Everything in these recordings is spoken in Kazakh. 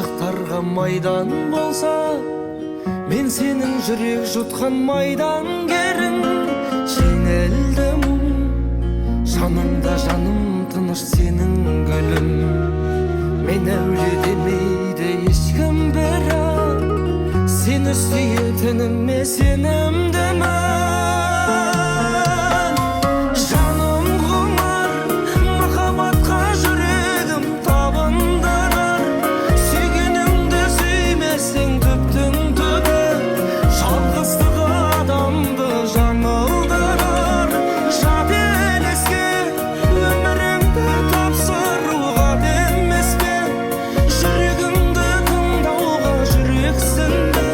ғашықтарға майдан болса, мен сенің жүрек жұтқан майдангерің. Жеңілдім жанымда, жаным тыныш сенің гүлің. Мен әуле демейді ешкім, бірақ сені сүйетініме сенімдімін. Жаным құмар махаббатқа жүрегім табындырар. Сүйгеніңді сүймесең түптің түбі, жалғыздық адамды жаңылдырар. Жат елеске өміріңді тапсыруға демес пе? Жүрегімді тыңдауға жүрексінді,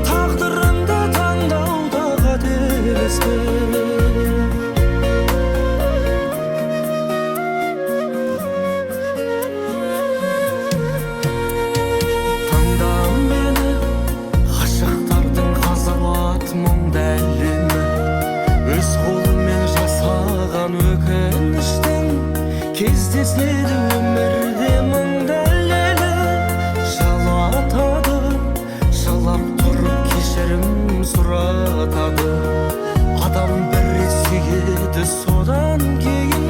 тағдырымды таңдауда қателеспе. Тыңда мені, ғашықтардың ғазабат мұңды әлемі. Өз қолымен жасаған өкініштің кездеседі өмірде мың дәлелі. Жылатады, жылап тұрып кешірім сұратады. Адам бір рет сүйеді, содан кейін